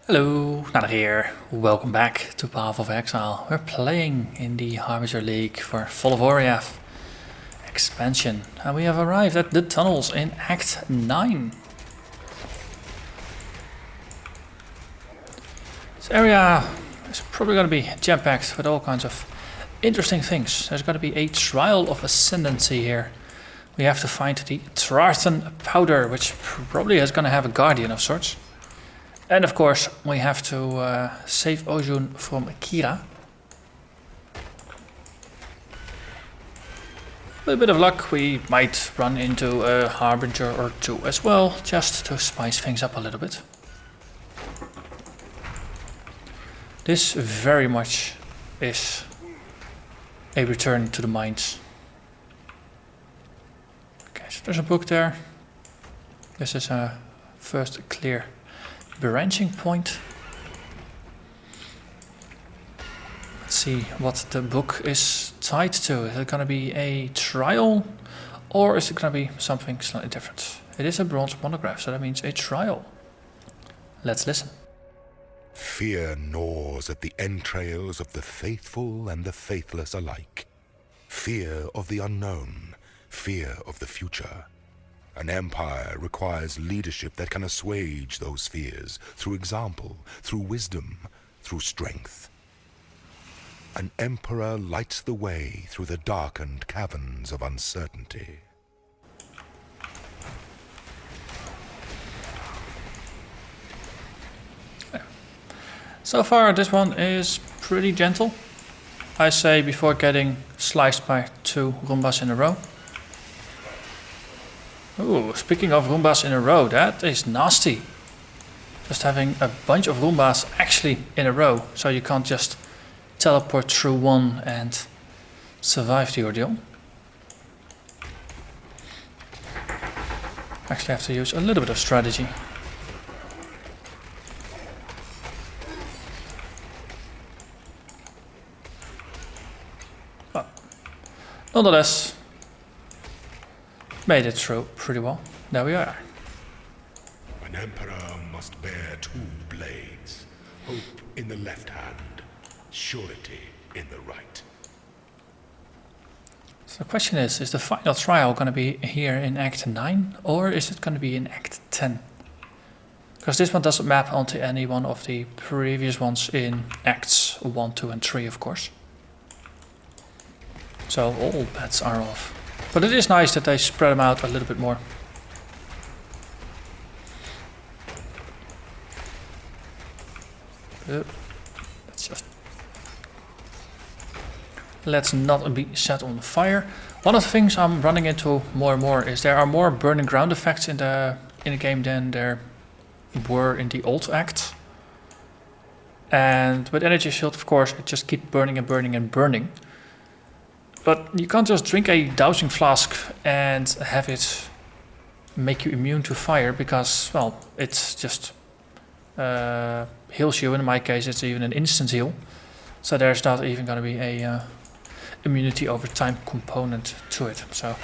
Hello, Narnach here. Welcome back to Path of Exile. We're playing in the Harbinger League for Fall of Oriath expansion. And we have arrived at the tunnels in Act 9. This area is probably going to be jam-packed with all kinds of interesting things. There's going to be a trial of ascendancy here. We have to find the Tartan powder, which probably is going to have a guardian of sorts. And of course, we have to save Ojun from Kira. With a bit of luck, we might run into a Harbinger or two as well, just to spice things up a little bit. This very much is a return to the mines. Okay, so there's a book there. This is a first clear branching point. Let's see what the book is tied to. Is it going to be a trial or is it going to be something slightly different? It is a bronze monograph, so that means a trial. Let's listen. Fear gnaws at the entrails of the faithful and the faithless alike. Fear of the unknown, fear of the future. An empire requires leadership that can assuage those fears through example, through wisdom, through strength. An emperor lights the way through the darkened caverns of uncertainty. So far this one is pretty gentle. I say before getting sliced by two Roombas in a row. Ooh, speaking of Roombas in a row, that is nasty. Just having a bunch of Roombas actually in a row, so you can't just teleport through one and survive the ordeal. Actually have to use a little bit of strategy. But nonetheless, made it through pretty well. There we are. An emperor must bear two blades. Hope in the left hand, surety in the right. So the question is the final trial going to be here in Act 9 or is it going to be in Act 10? Because this one doesn't map onto any one of the previous ones in Acts 1, 2 and 3 of course. So all bets are off. But it is nice that they spread them out a little bit more. Let's not be set on fire. One of the things I'm running into more and more is there are more burning ground effects in the game than there were in the old Act. And with Energy Shield, of course, it just keeps burning and burning and burning. But you can't just drink a dowsing flask and have it make you immune to fire because, well, it's just heals you. In my case, it's even an instant heal. So there's not even going to be a immunity over time component to it. So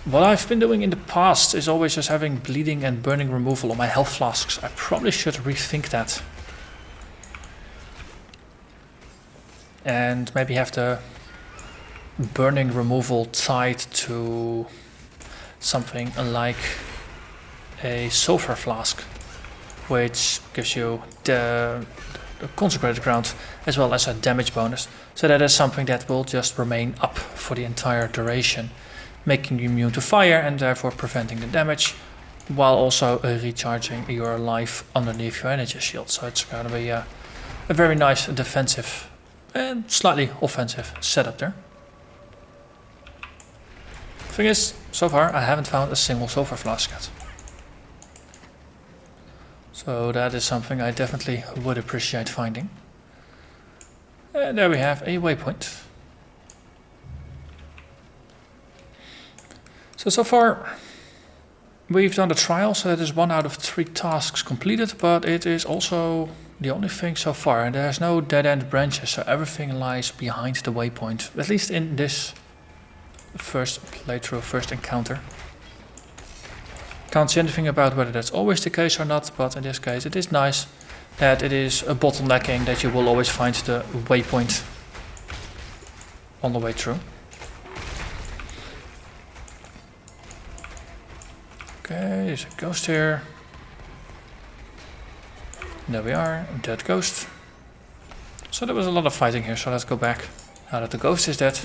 what I've been doing in the past is always just having bleeding and burning removal on my health flasks. I probably should rethink that. And maybe have the burning removal tied to something like a sulfur flask, which gives you the consecrated ground as well as a damage bonus. So that is something that will just remain up for the entire duration, making you immune to fire and therefore preventing the damage, while also recharging your life underneath your energy shield. So it's going to be a very nice defensive and slightly offensive setup there. Thing is, so far I haven't found a single sulfur flask yet. So that is something I definitely would appreciate finding. And there we have a waypoint. So far we've done the trial, so that is 1 out of 3 tasks completed, but it is also the only thing so far. And there's no dead-end branches, so everything lies behind the waypoint, at least in this first playthrough, first encounter. Can't say anything about whether that's always the case or not, but in this case it is nice that it is a bottlenecking that you will always find the waypoint on the way through. Okay, there's a ghost here. There we are, a dead ghost. So there was a lot of fighting here, so let's go back now that the ghost is dead.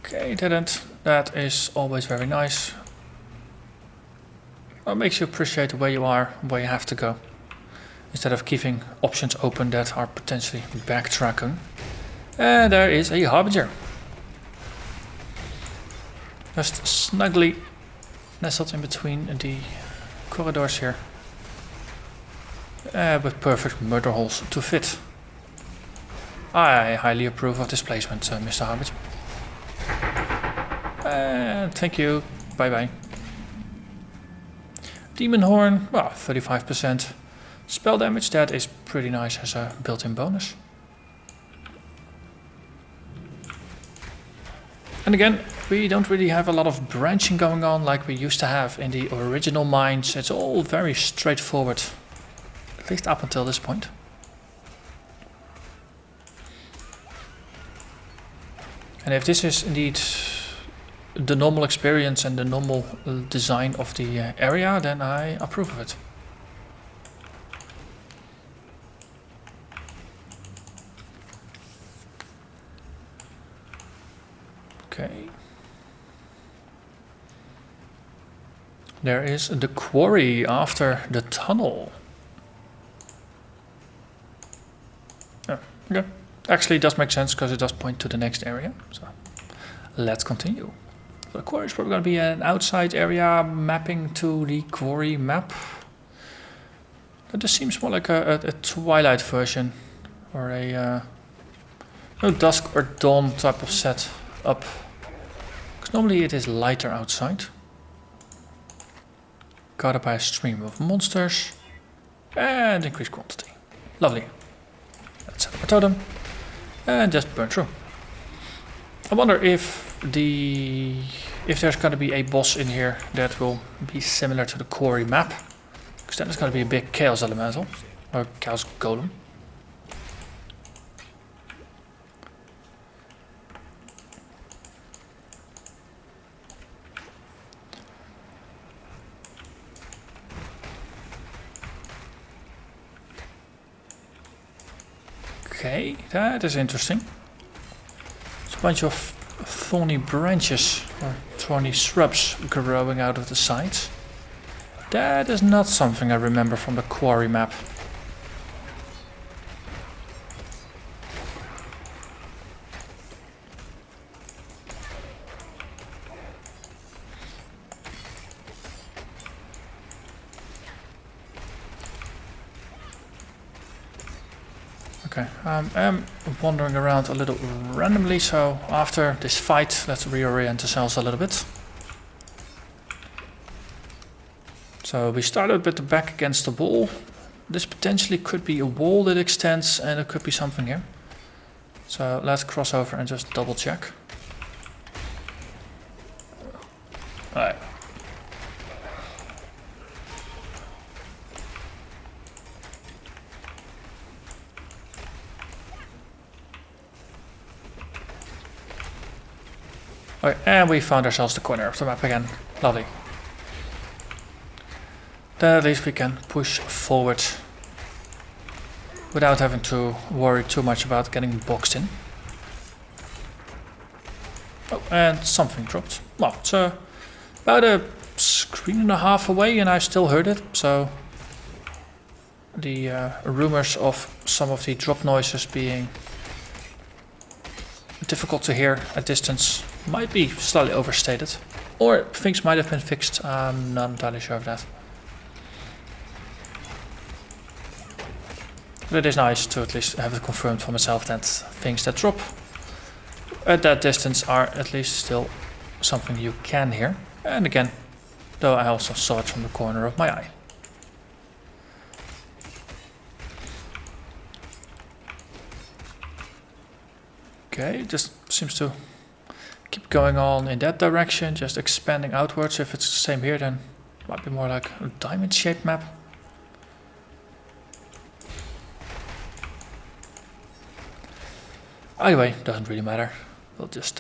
Okay, didn't. That is always very nice. It makes you appreciate where you are, where you have to go, instead of keeping options open that are potentially backtracking. And there is a Harbinger. Just snugly nestled in between the corridors here. With perfect murder holes to fit. I highly approve of this placement, Mr. Harbinger. And thank you. Bye bye. Demon Horn, well, 35%. Spell damage, that is pretty nice as a built-in bonus. And again, we don't really have a lot of branching going on like we used to have in the original mines. It's all very straightforward, at least up until this point. And if this is indeed the normal experience and the normal design of the area, then I approve of it. Okay. There is the quarry after the tunnel. Oh, okay. Actually, it does make sense because it does point to the next area. So let's continue. The quarry is probably going to be an outside area mapping to the quarry map. But this seems more like a Twilight version, or a no, dusk or dawn type of setup. Because normally it is lighter outside. Guarded by a stream of monsters and increased quantity. Lovely. Let's set up a totem and just burn through. I wonder if there's going to be a boss in here that will be similar to the quarry map, because then it's going to be a big chaos elemental or chaos golem. Okay, that is interesting. It's a bunch of thorny branches or thorny shrubs growing out of the sides. That is not something I remember from the quarry map. Okay, I'm wandering around a little randomly, so after this fight, let's reorient ourselves a little bit. So we started with the back against the wall. This potentially could be a wall that extends, and it could be something here. So let's cross over and just double check. Alright. Okay, and we found ourselves the corner of the map again. Lovely. Then at least we can push forward without having to worry too much about getting boxed in. Oh, and something dropped. Well, it's about a screen and a half away and I still heard it, so the rumors of some of the drop noises being difficult to hear at distance might be slightly overstated, or things might have been fixed. I'm not entirely sure of that. But it is nice to at least have it confirmed for myself that things that drop at that distance are at least still something you can hear. And again, though I also saw it from the corner of my eye. Okay, just seems to keep going on in that direction, just expanding outwards. If it's the same here, then it might be more like a diamond-shaped map. Anyway, doesn't really matter. We'll just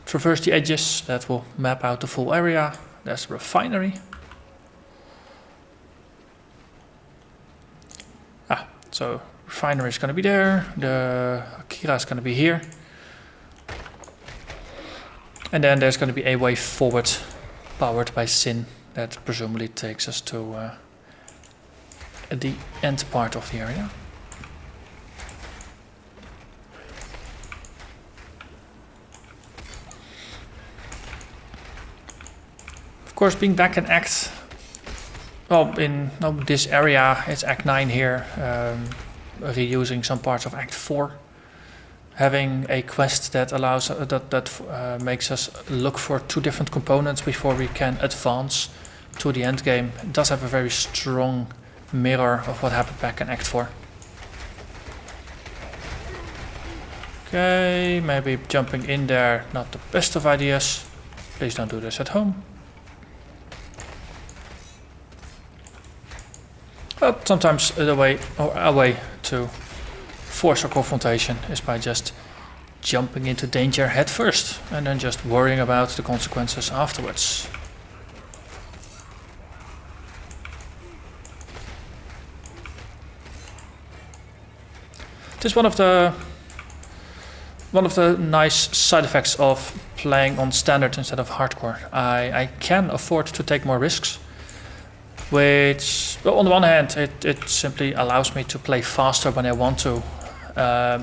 traverse the edges. That will map out the full area. There's the refinery. So refinery is going to be there. The Kira is going to be here. And then there's going to be a way forward powered by Sin that presumably takes us to the end part of the area. Of course, being back in Act, well, in this area, it's Act 9 here, reusing some parts of Act 4. Having a quest that allows makes us look for 2 different components before we can advance to the end game. It does have a very strong mirror of what happened back in Act 4. Okay, maybe jumping in there, not the best of ideas. Please don't do this at home. But sometimes a way to force a confrontation is by just jumping into danger head first and then just worrying about the consequences afterwards. It is one of the nice side effects of playing on standard instead of hardcore. I can afford to take more risks. Which, well, on the one hand, it simply allows me to play faster when I want to,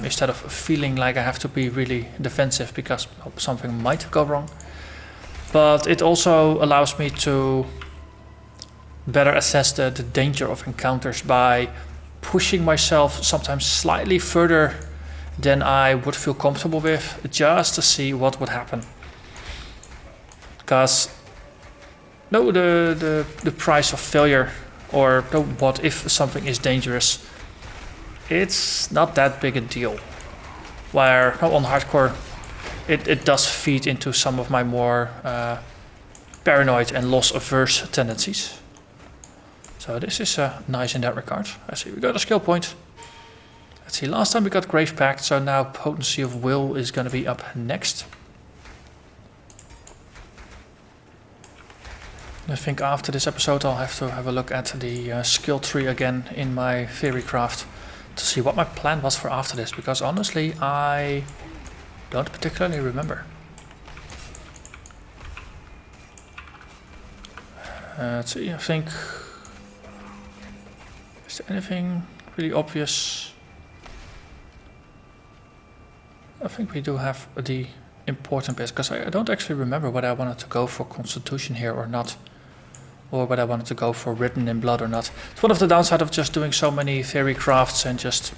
instead of feeling like I have to be really defensive because something might go wrong. But it also allows me to better assess the danger of encounters by pushing myself sometimes slightly further than I would feel comfortable with, just to see what would happen. Because no, the price of failure, or what if something is dangerous, it's not that big a deal. Where on hardcore, it does feed into some of my more paranoid and loss-averse tendencies. So this is nice in that regard. I see we got a skill point. Let's see, last time we got Grave Pact, so now Potency of Will is going to be up next. I think after this episode I'll have to have a look at the skill tree again in my theory craft to see what my plan was for after this, because honestly I don't particularly remember. Let's see, I think, is there anything really obvious? I think we do have the important bits, because I don't actually remember whether I wanted to go for Constitution here or not. Or whether I wanted to go for Written in Blood or not. It's one of the downsides of just doing so many theory crafts and just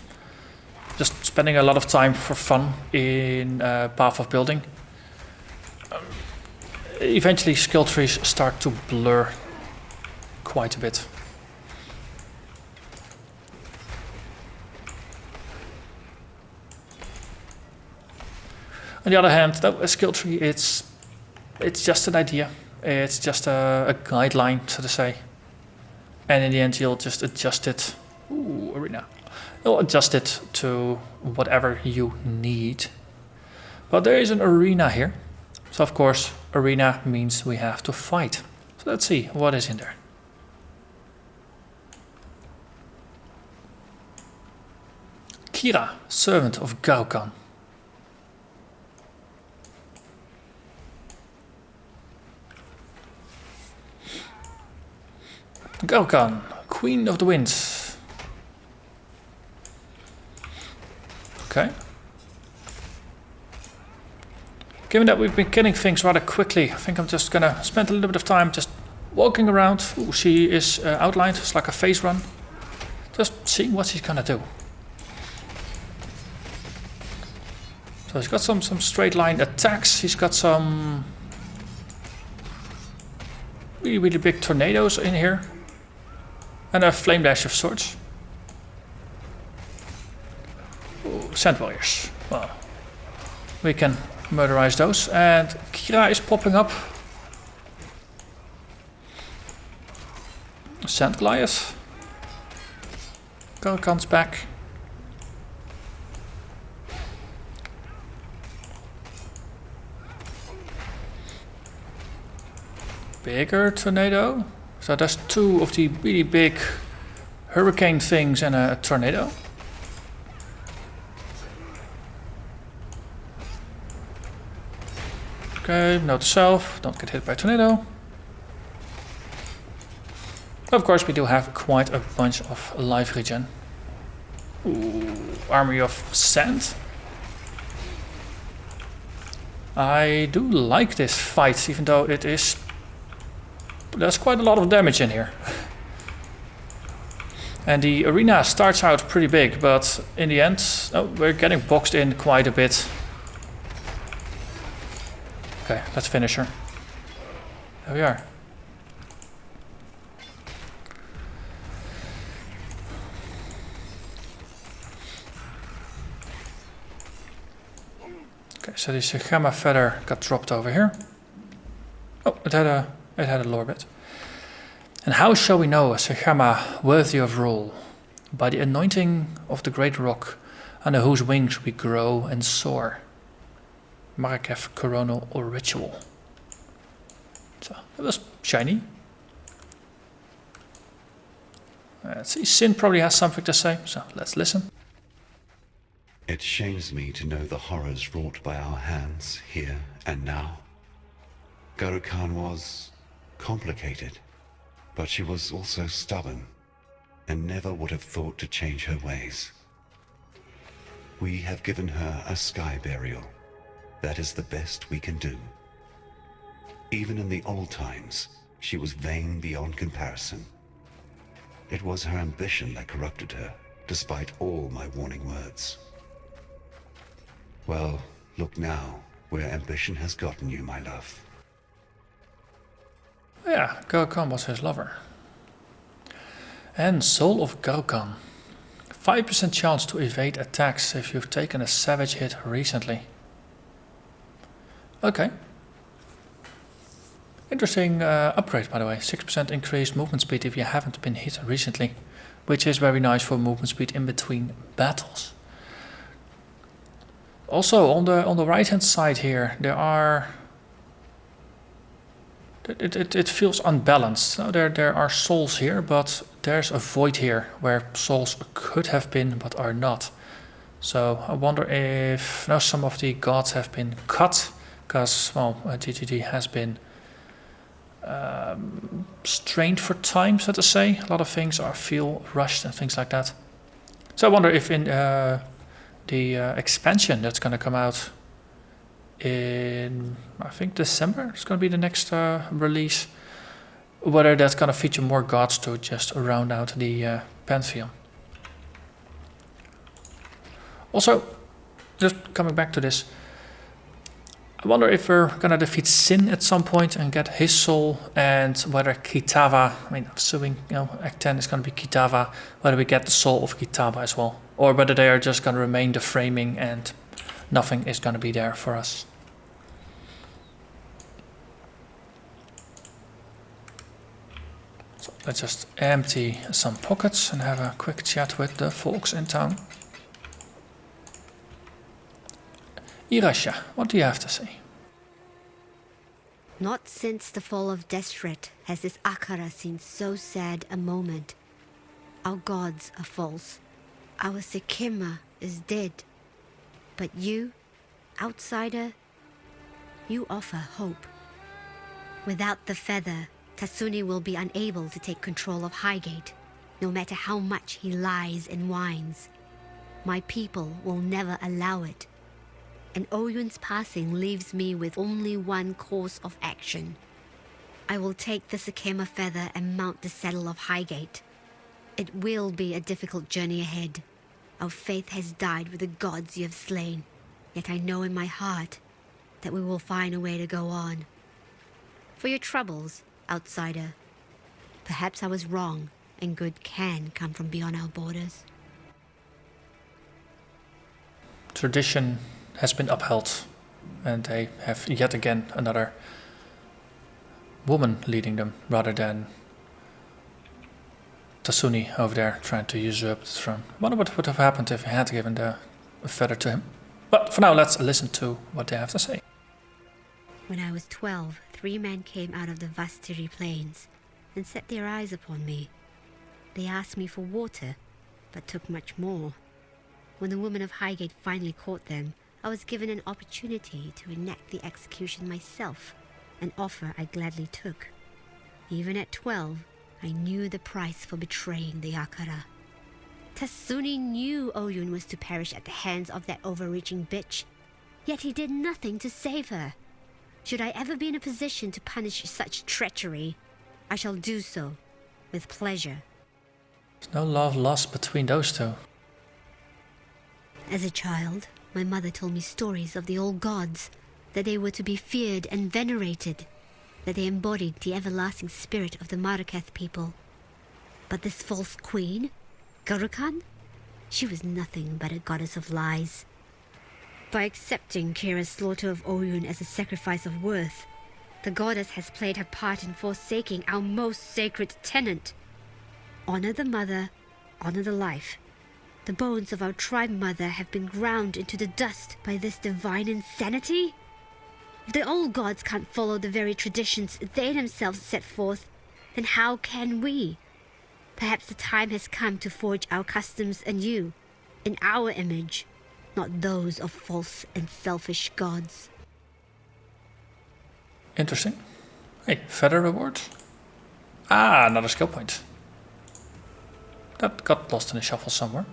spending a lot of time for fun in Path of Building. Eventually skill trees start to blur quite a bit. On the other hand, a skill tree, it's just an idea. It's just a guideline, so to say. And in the end, you'll just adjust it. Ooh, arena. You'll adjust it to whatever you need. But there is an arena here. So, of course, arena means we have to fight. So let's see what is in there. Kira, servant of Gaukan. Gaukan, Queen of the Winds. Okay. Given that we've been killing things rather quickly, I think I'm just gonna spend a little bit of time just walking around. Ooh, she is outlined, it's like a phase run. Just seeing what she's gonna do. So he's got some straight line attacks, he's got some really big tornadoes in here. And a flame dash of sorts. Ooh, Sand Warriors. Well, we can murderize those. And Kira is popping up. Sand Goliath. Garakan's back. Bigger tornado. So there's two of the really big hurricane things and a tornado. Okay, note to self, don't get hit by tornado. Of course, we do have quite a bunch of life regen. Ooh, army of sand. I do like this fight, even though it is... There's quite a lot of damage in here. And the arena starts out pretty big, but in the end, we're getting boxed in quite a bit. Okay, let's finish her. There we are. Okay, so the Sigma feather got dropped over here. Oh, it had a lore bit. And how shall we know a Sigma worthy of rule? By the anointing of the great rock, under whose wings we grow and soar. Marrakef coronal or ritual. So it was shiny. Let's see, Sin probably has something to say, so let's listen. It shames me to know the horrors wrought by our hands here and now. Garakan was complicated, but she was also stubborn and never would have thought to change her ways. We have given her a sky burial. That is the best we can do. Even in the old times, she was vain beyond comparison. It was her ambition that corrupted her, despite all my warning words. Well, look now, where ambition has gotten you, my love. Yeah, Garakan was his lover. And Soul of Garakan. 5% chance to evade attacks if you've taken a savage hit recently. Okay. Interesting upgrade, by the way. 6% increased movement speed if you haven't been hit recently, which is very nice for movement speed in between battles. Also, on the right hand side here, there are... It feels unbalanced. Now, there are souls here, but there's a void here where souls could have been but are not. So I wonder if now some of the gods have been cut, because, well, GGD has been strained for time, so to say. A lot of things feel rushed and things like that. So I wonder if in the expansion that's going to come out in, I think, December, it's going to be the next release, whether that's going to feature more gods to just round out the pantheon. Also, just coming back to this, I wonder if we're going to defeat Sin at some point and get his soul, and whether Kitava, I mean, assuming, Act 10 is going to be Kitava, whether we get the soul of Kitava as well, or whether they are just going to remain the framing and nothing is going to be there for us. So let's just empty some pockets and have a quick chat with the folks in town. Irasha, what do you have to say? Not since the fall of Desecrate has this Akara seen so sad a moment. Our gods are false. Our Sekima is dead. But you, outsider, you offer hope. Without the feather, Tasuni will be unable to take control of Highgate, no matter how much he lies and whines. My people will never allow it. And Oyun's passing leaves me with only one course of action. I will take the Sekima feather and mount the saddle of Highgate. It will be a difficult journey ahead. Our faith has died with the gods you have slain, yet I know in my heart that we will find a way to go on. For your troubles, outsider, perhaps I was wrong, and good can come from beyond our borders. Tradition has been upheld And they have yet again another woman leading them rather than Tasuni over there trying to usurp the throne. I wonder what would have happened if he had given a feather to him. But for now, let's listen to what they have to say. When I was 12, 3 men came out of the Vastiri plains and set their eyes upon me. They asked me for water, but took much more. When the woman of Highgate finally caught them, I was given an opportunity to enact the execution myself, an offer I gladly took. Even at 12, I knew the price for betraying the Akara. Tasuni knew Oyun was to perish at the hands of that overreaching bitch, yet he did nothing to save her. Should I ever be in a position to punish such treachery, I shall do so, with pleasure. There's no love lost between those two. As a child, my mother told me stories of the old gods, that they were to be feared and venerated, that they embodied the everlasting spirit of the Marraketh people. But this false queen, Gurukhan, she was nothing but a goddess of lies. By accepting Kira's slaughter of Oyun as a sacrifice of worth, the goddess has played her part in forsaking our most sacred tenet. Honor the mother, honor the life. The bones of our tribe mother have been ground into the dust by this divine insanity? If the old gods can't follow the very traditions they themselves set forth, then how can we? Perhaps the time has come to forge our customs anew, in our image, not those of false and selfish gods. Interesting. Hey, feather reward. Ah, another skill point. That got lost in the shuffle somewhere.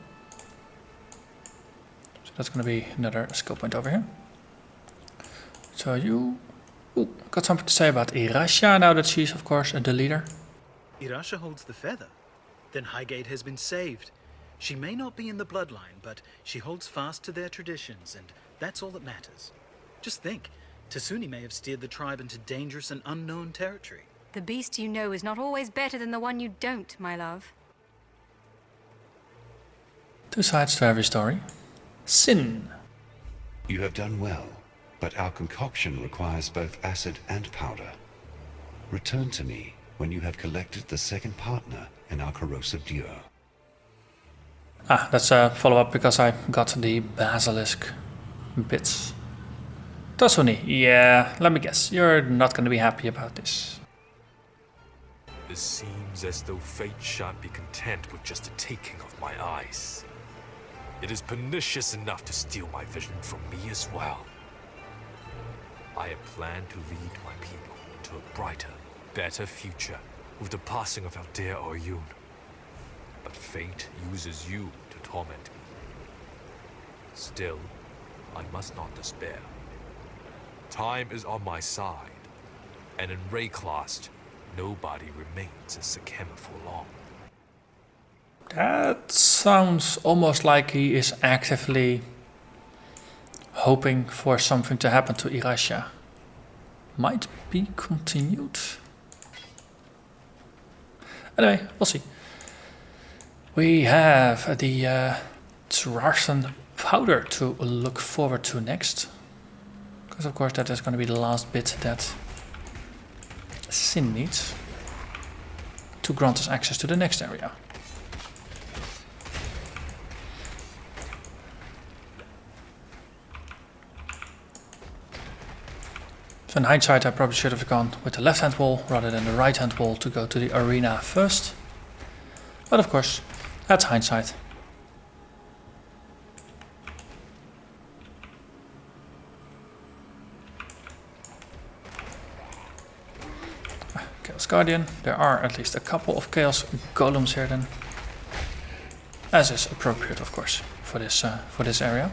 So that's going to be another skill point over here. So you got something to say about Irasha now that she's, of course, the leader. Irasha holds the feather. Then Highgate has been saved. She may not be in the bloodline, but she holds fast to their traditions, and that's all that matters. Just think, Tasuni may have steered the tribe into dangerous and unknown territory. The beast you know is not always better than the one you don't, my love. Two sides to every story. Sin. You have done well, but our concoction requires both acid and powder. Return to me when you have collected the second partner in our corrosive duo. Ah, that's a follow-up because I got the basilisk bits. Tasuni, yeah, let me guess, you're not going to be happy about this. It seems as though fate shan't be content with just the taking of my eyes. It is pernicious enough to steal my vision from me as well. I had planned to lead my people into a brighter, better future with the passing of our dear Oyun. But fate uses you to torment me. Still, I must not despair. Time is on my side, and in Rayclast, nobody remains in Sekema for long. That sounds almost like he is actively hoping for something to happen to Irasha. Might be continued. Anyway, we'll see. We have the Trarthan powder to look forward to next. Because of course that is going to be the last bit that Sin needs to grant us access to the next area. So in hindsight I probably should have gone with the left hand wall rather than the right hand wall to go to the arena first. But of course, that's hindsight. Chaos Guardian. There are at least a couple of Chaos Golems here then. As is appropriate, of course, for this area.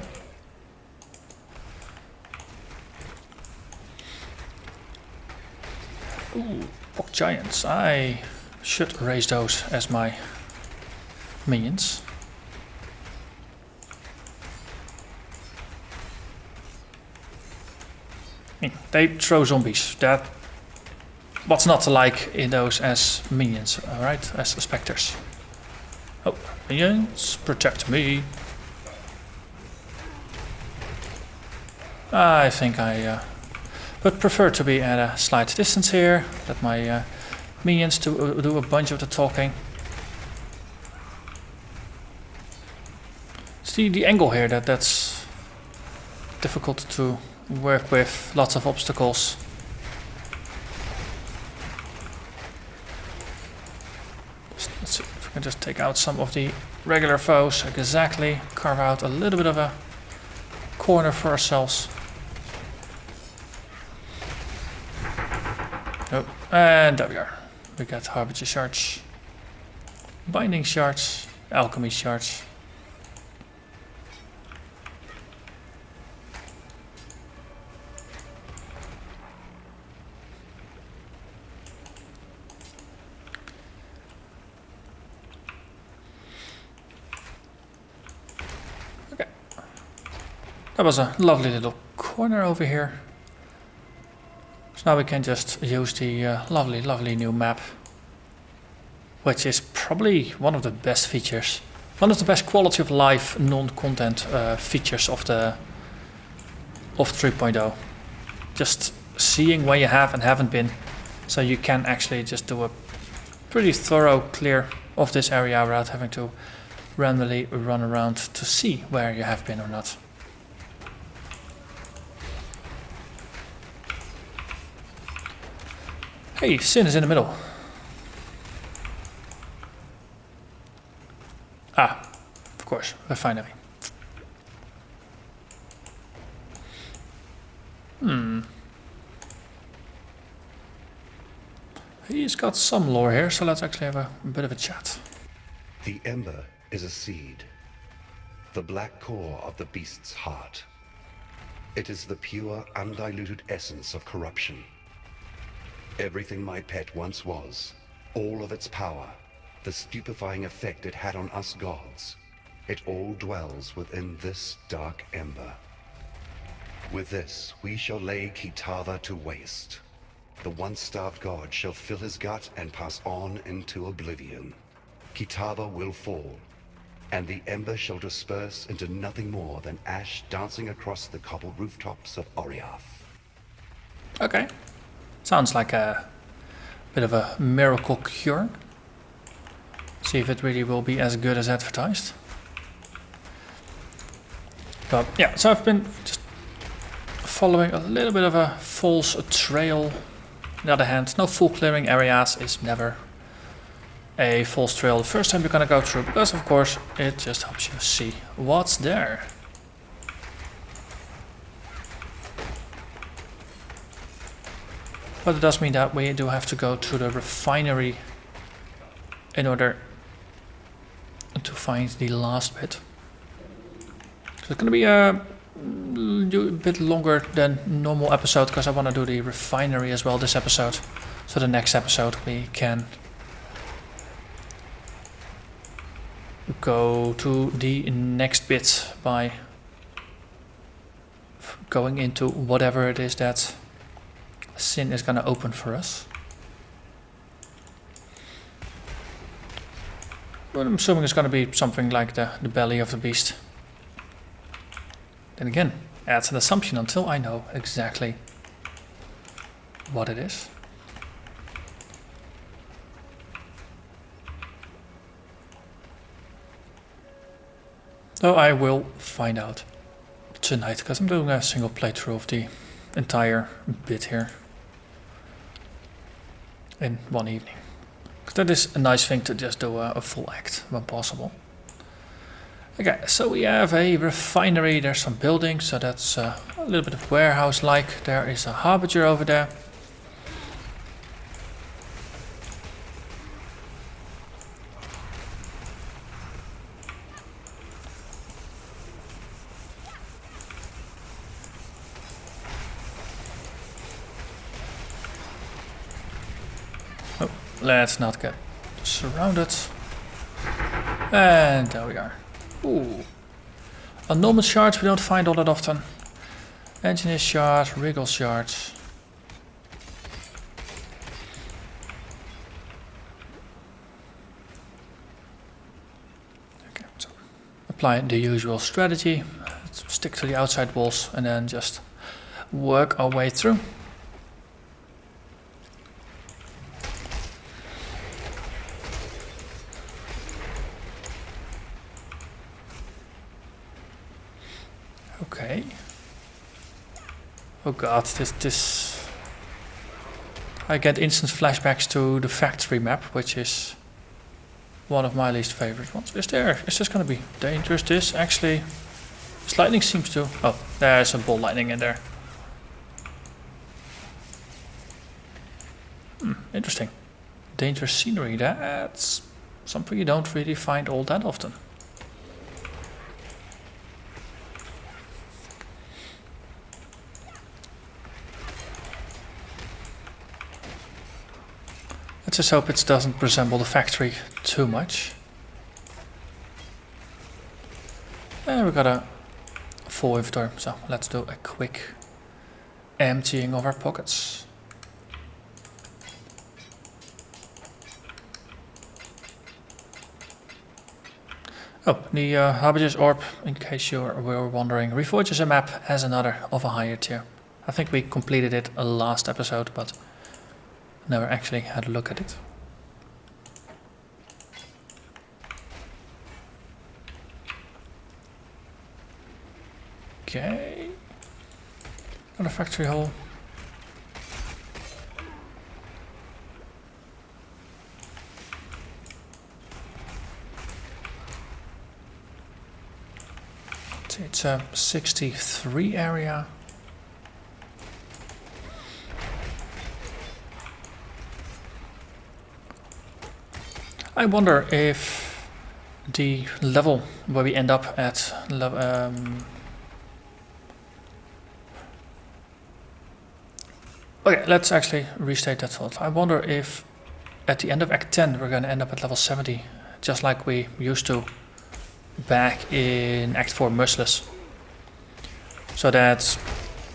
Ooh, Pock Giants. I should raise those as my minions. They throw zombies. What's not to like in those as minions, alright? As specters. Oh, minions, protect me. I think I would prefer to be at a slight distance here. Let my minions do a bunch of the talking. See the angle here, that's difficult to work with, lots of obstacles. Let's see if we can just take out some of the regular foes, exactly, carve out a little bit of a corner for ourselves. Oh, and there we are. We got Harbinger shards, binding shards, alchemy shards. Okay, that was a lovely little corner over here. So now we can just use the lovely new map, which is probably one of the best features, one of the best quality of life non-content features of 3.0. Just seeing where you have and haven't been, so you can actually just do a pretty thorough clear of this area without having to randomly run around to see where you have been or not. Hey, Sin is in the middle. Ah, of course, refinery. He's got some lore here, so let's actually have a bit of a chat. The ember is a seed, the black core of the beast's heart. It is the pure, undiluted essence of corruption. Everything my pet once was, all of its power, the stupefying effect it had on us gods, it all dwells within this dark ember. With this, we shall lay Kitava to waste. The once-starved god shall fill his gut and pass on into oblivion. Kitava will fall, and the ember shall disperse into nothing more than ash dancing across the cobbled rooftops of Oriath. Okay. Sounds like a bit of a miracle cure. See if it really will be as good as advertised. But yeah, so I've been just following a little bit of a false trail. On the other hand, no full clearing areas is never a false trail the first time you're gonna go through, because of course it just helps you see what's there. But it does mean that we do have to go to the refinery in order to find the last bit. So it's going to be a bit longer than normal episode, because I want to do the refinery as well this episode. So the next episode we can go to the next bit by going into whatever it is that Sin is going to open for us. But I'm assuming it's going to be something like the belly of the beast. Then again, that's an assumption until I know exactly what it is. So I will find out tonight, because I'm doing a single playthrough of the entire bit here in one evening. That is a nice thing to just do a full act when possible. Okay, so we have a refinery, there's some buildings, so that's a little bit of warehouse like. There is a harbinger over there. Oh, let's not get surrounded. And there we are. Ooh. Annulment shards we don't find all that often. Engineer shards, wriggle shards. Okay, so apply the usual strategy. Let's stick to the outside walls and then just work our way through. Okay. Oh god, this... I get instant flashbacks to the factory map, which is one of my least favorite ones. Is this gonna be dangerous? This actually... This lightning seems to... Oh, there's a ball lightning in there. Interesting. Dangerous scenery, that's something you don't really find all that often. Let's just hope it doesn't resemble the factory too much. And we got a full inventory, so let's do a quick emptying of our pockets. Oh, the Harbinger's Orb, in case you were wondering, reforges a map as another of a higher tier. I think we completed it last episode, but never actually had a look at it. Okay. Another factory hall. It's a 63 area. I wonder if the level where we end up at okay, let's actually restate that thought. I wonder if at the end of Act 10 we're going to end up at level 70, just like we used to back in Act 4 Merciless. So that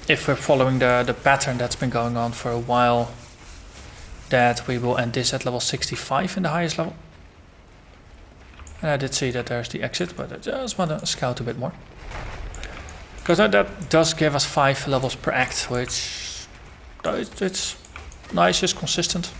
if we're following the pattern that's been going on for a while, that we will end this at level 65 in the highest level. And I did see that there's the exit, but I just want to scout a bit more. Because that does give us 5 levels per act, which it's nice, it's consistent.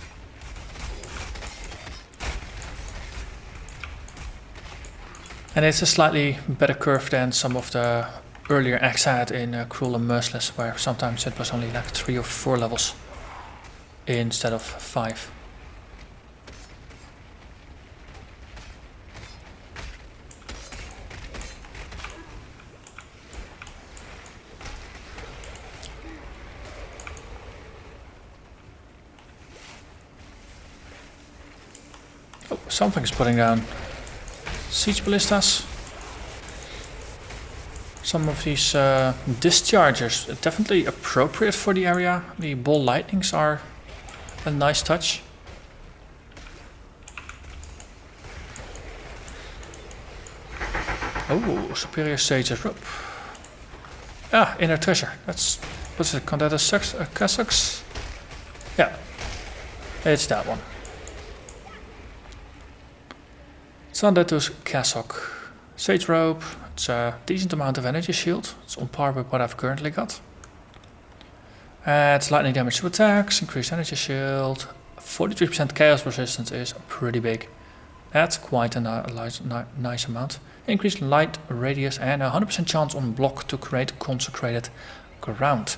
And it's a slightly better curve than some of the earlier acts had in Cruel and Merciless, where sometimes it was only like 3 or 4 levels instead of 5. Oh, something's putting down siege ballistas. Some of these dischargers are definitely appropriate for the area. The ball lightnings are a nice touch. Oh, superior sage's rope. Ah, inner treasure. That's what's it? Condatus cassocks? Yeah, it's that one. Sandatus cassock. Sage rope. It's a decent amount of energy shield. It's on par with what I've currently got. It's lightning damage to attacks, increased energy shield. 43% chaos resistance is pretty big. That's quite a nice amount. Increased light radius and 100% chance on block to create consecrated ground.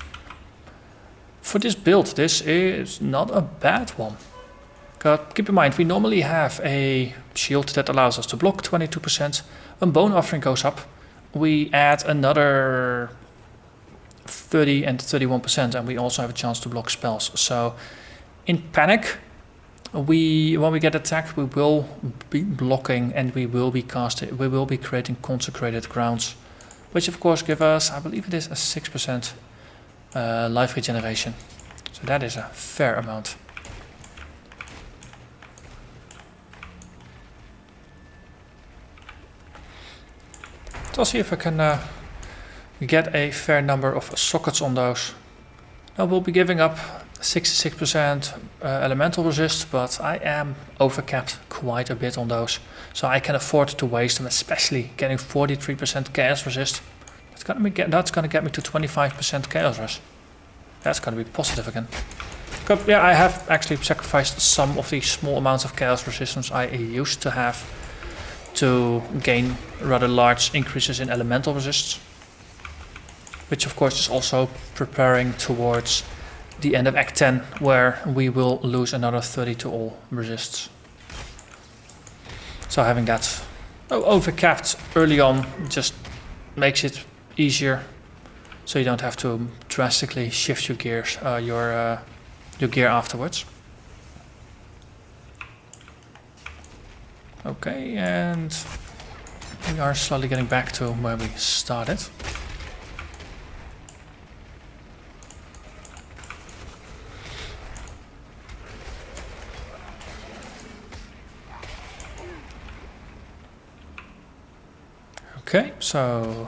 For this build, this is not a bad one. Keep in mind, we normally have a shield that allows us to block 22%. When Bone Offering goes up, we add another 30 and 31%, and we also have a chance to block spells. So, in Panic, when we get attacked, we will be blocking and we will be casting. We will be creating consecrated grounds, which of course give us, I believe it is a 6% life regeneration. So that is a fair amount. So I'll see if I can get a fair number of sockets on those. Now we'll be giving up 66% elemental resist, but I am overcapped quite a bit on those. So I can afford to waste them, especially getting 43% chaos resist. That's gonna get me to 25% chaos rush. That's gonna be positive again. But yeah, I have actually sacrificed some of the small amounts of chaos resistance I used to have to gain rather large increases in elemental resists. Which of course is also preparing towards the end of Act 10, where we will lose another 30 to all resists. So having that overcapped early on just makes it easier, so you don't have to drastically shift your gears, your gear afterwards. Okay, and we are slowly getting back to where we started. Okay, so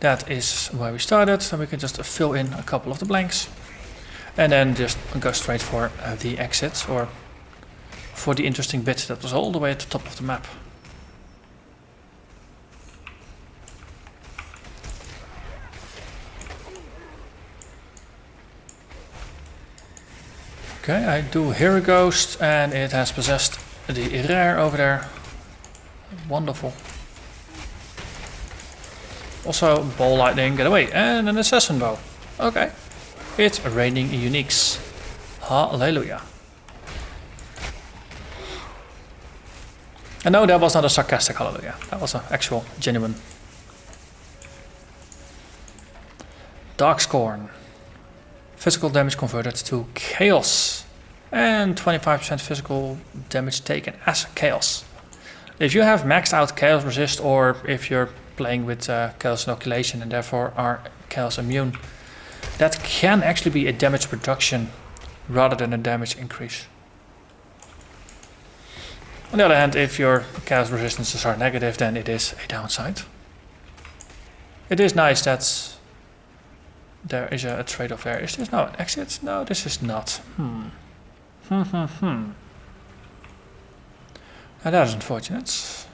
that is where we started, so we can just fill in a couple of the blanks and then just go straight for the exit, or for the interesting bit that was all the way at the top of the map. Okay, I do hear a ghost and it has possessed the rare over there. Wonderful. Also, ball lightning, get away, and an assassin bow. Okay, it's raining uniques. Hallelujah. And no, that was not a sarcastic hallelujah. That was an actual, genuine. Darkscorn. Physical damage converted to chaos. And 25% physical damage taken as chaos. If you have maxed out chaos resist, or if you're playing with chaos inoculation and therefore are chaos immune, that can actually be a damage reduction rather than a damage increase. On the other hand, if your chaos resistances are negative, then it is a downside. It is nice that there is a trade-off there. Is this now an exit? No, this is not. Now that is unfortunate.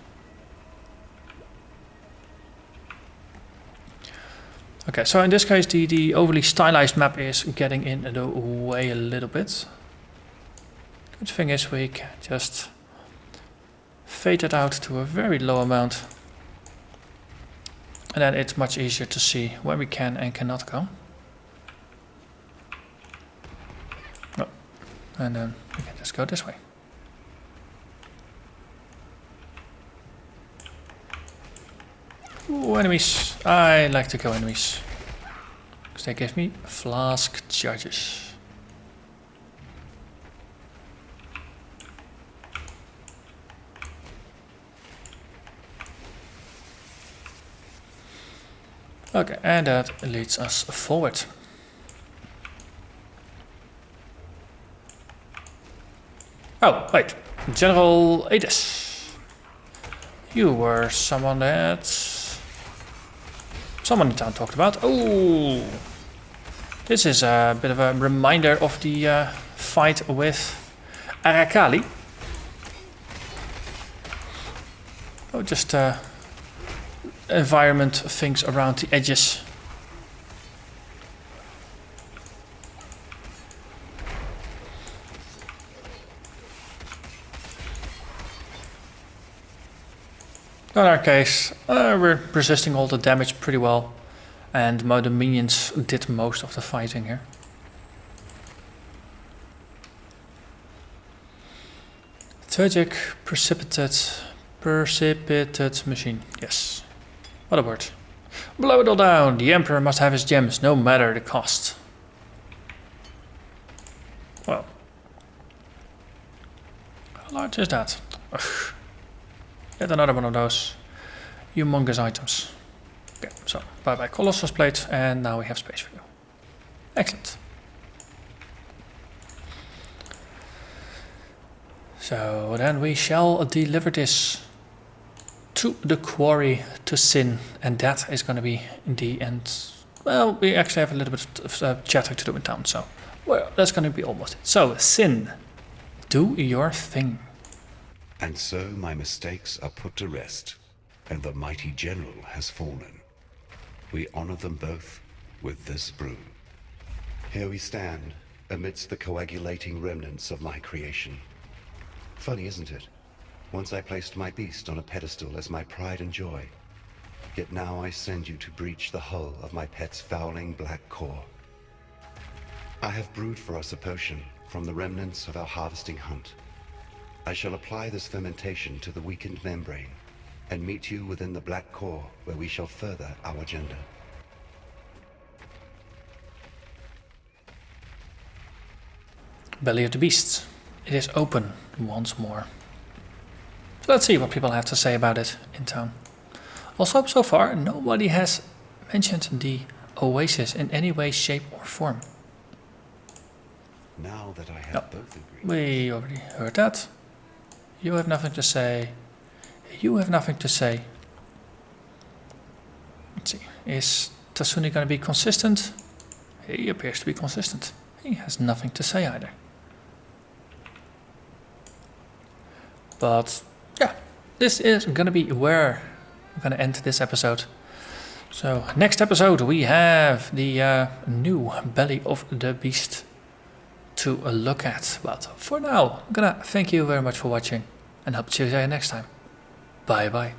Okay, so in this case the overly stylized map is getting in the way a little bit. Good thing is we can just fade it out to a very low amount. And then it's much easier to see where we can and cannot go. Oh. And then we can just go this way. Ooh, enemies. I like to go enemies. Because they give me flask charges. Okay, and that leads us forward. Oh, wait. General Adis. You were someone that someone in town talked about. Oh, this is a bit of a reminder of the fight with Arakali. Oh, just environment things around the edges. In our case, we're resisting all the damage pretty well, and the minions did most of the fighting here. Turgic precipitate machine, yes. What a word. Blow it all down. The Emperor must have his gems, no matter the cost. Well. How large is that? Ugh. Yet another one of those humongous items. Okay, so bye-bye Colossus Plate, and now we have space for you. Excellent. So then we shall deliver this to the quarry to Sin, and that is going to be in the end. Well, we actually have a little bit of chatting to do in town, so well, that's going to be almost it. So Sin, do your thing. And so my mistakes are put to rest, and the mighty general has fallen. We honor them both with this brew. Here we stand, amidst the coagulating remnants of my creation. Funny, isn't it? Once I placed my beast on a pedestal as my pride and joy. Yet now I send you to breach the hull of my pet's fouling black core. I have brewed for us a potion from the remnants of our harvesting hunt. I shall apply this fermentation to the weakened membrane, and meet you within the black core where we shall further our agenda. Belly of the Beast. It is open once more. So let's see what people have to say about it in town. Also, so far, nobody has mentioned the Oasis in any way, shape or form. Now that I have No, both agreed. we already heard that. You have nothing to say. You have nothing to say. Let's see. Is Tasuni going to be consistent? He appears to be consistent. He has nothing to say either. But yeah, this is going to be where I'm going to end this episode. So next episode we have the new Belly of the Beast to look at. But for now, I'm going to thank you very much for watching and hope to see you next time. Bye bye.